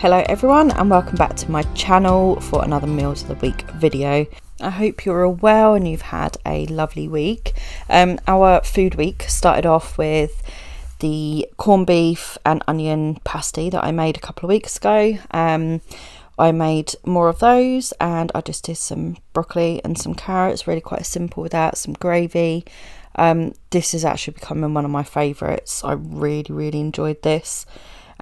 Hello everyone and welcome back to my channel for another Meals of the Week video. I hope you're all well and you've had a lovely week. Our food week started off with the corned beef and onion pasty that I made a couple of weeks ago. I made more of those and I just did some broccoli and some carrots, really quite simple with that, some gravy. This is actually becoming one of my favourites. I really enjoyed this.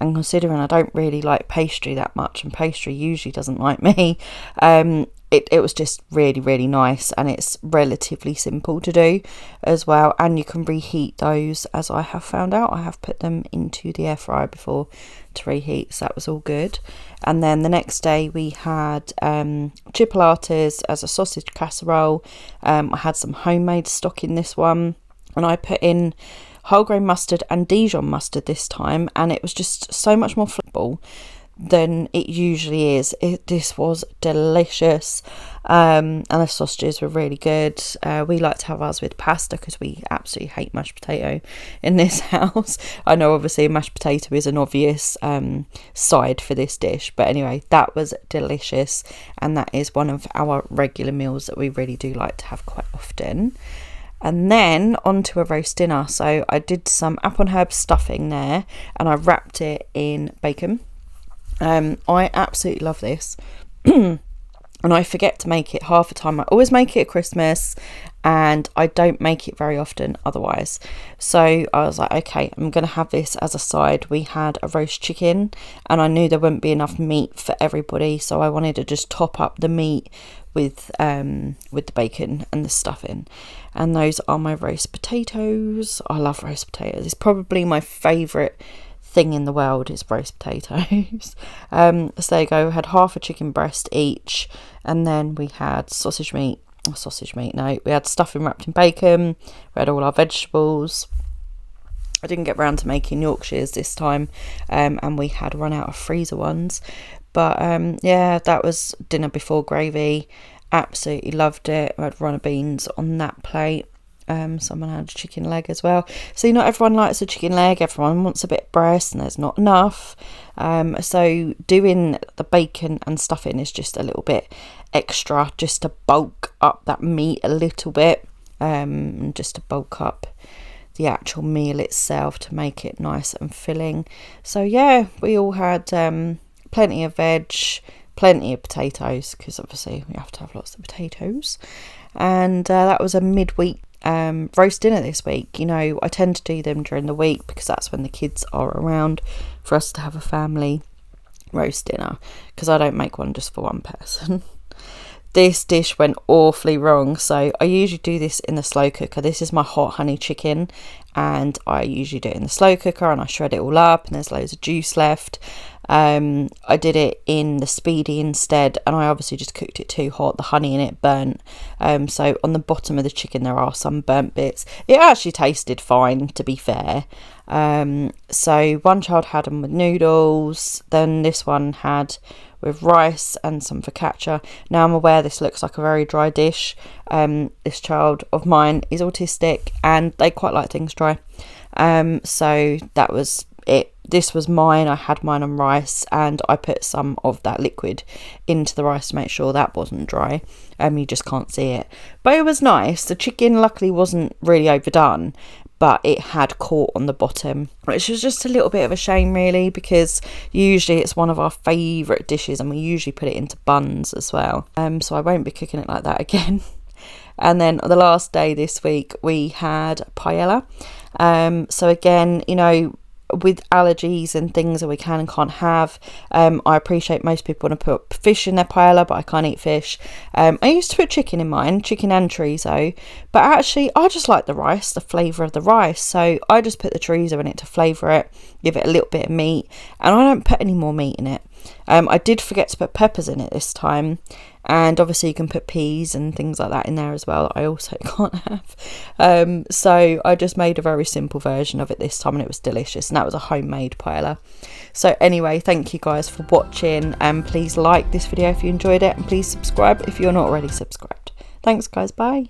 And considering I don't really like pastry that much, and pastry usually doesn't like me, it was just really nice, and it's relatively simple to do as well. And you can reheat those, as I have found out. I have put them into the air fryer before to reheat, so that was all good. And then the next day we had chipolatas as a sausage casserole. I had some homemade stock in this one, and I put in whole grain mustard and Dijon mustard this time, and it was just so much more flavorful than it usually is. This was delicious, and the sausages were really good. We like to have ours with pasta because we absolutely hate mashed potato in this house. I know obviously mashed potato is an obvious side for this dish, but anyway, that was delicious, and that is one of our regular meals that we really do like to have quite often. And then on to a roast dinner. So I did some apple and herb stuffing there, and I wrapped it in bacon. I absolutely love this. And I forget to make it half the time. I always make it at Christmas, and I don't make it very often otherwise. So I was like, okay, I'm going to have this as a side. We had a roast chicken, and I knew there wouldn't be enough meat for everybody, so I wanted to just top up the meat with the bacon and the stuffing. And those are my roast potatoes. I love roast potatoes. It's probably my favourite thing in the world is roast potatoes. So there you go. We had half a chicken breast each, and then we had we had stuffing wrapped in bacon. We had all our vegetables. I didn't get round to making Yorkshires this time, and we had run out of freezer ones. But yeah, that was dinner before gravy. Absolutely loved it. I had runner beans on that plate. Someone had a chicken leg as well. See, not everyone likes a chicken leg. Everyone wants a bit of breast, and there's not enough. So doing the bacon and stuffing is just a little bit extra, just to bulk up that meat a little bit, just to bulk up the actual meal itself to make it nice and filling. So yeah, we all had plenty of veg, plenty of potatoes, because obviously we have to have lots of potatoes. And that was a midweek roast dinner this week. You know, I tend to do them during the week because that's when the kids are around for us to have a family roast dinner, because I don't make one just for one person. This dish went awfully wrong. So I usually do this in the slow cooker. This is my hot honey chicken, and I usually do it in the slow cooker, and I shred it all up, and there's loads of juice left. I did it in the speedy instead, and I obviously just cooked it too hot. The honey in it burnt, so on the bottom of the chicken there are some burnt bits. It actually tasted fine, to be fair. So one child had them with noodles, then this one had with rice and some focaccia. Now I'm aware this looks like a very dry dish. This child of mine is autistic and they quite like things dry, so that was it. This was mine. I had mine on rice, and I put some of that liquid into the rice to make sure that wasn't dry. You just can't see it, but it was nice. The chicken luckily wasn't really overdone, but it had caught on the bottom, which was just a little bit of a shame really, because usually it's one of our favourite dishes, and we usually put it into buns as well. So I won't be cooking it like that again. And then the last day this week we had paella. So again, you know, with allergies and things that we can and can't have, I appreciate most people want to put fish in their paella, but I can't eat fish. I used to put chicken in mine, chicken and chorizo, but actually I just like the rice, the flavour of the rice, so I just put the chorizo in it to flavour it, give it a little bit of meat, and I don't put any more meat in it. I did forget to put peppers in it this time, and obviously you can put peas and things like that in there as well that I also can't have. So I just made a very simple version of it this time, and it was delicious, and that was a homemade paella. So anyway, thank you guys for watching, and please like this video if you enjoyed it, and please subscribe if you're not already subscribed. Thanks guys, bye.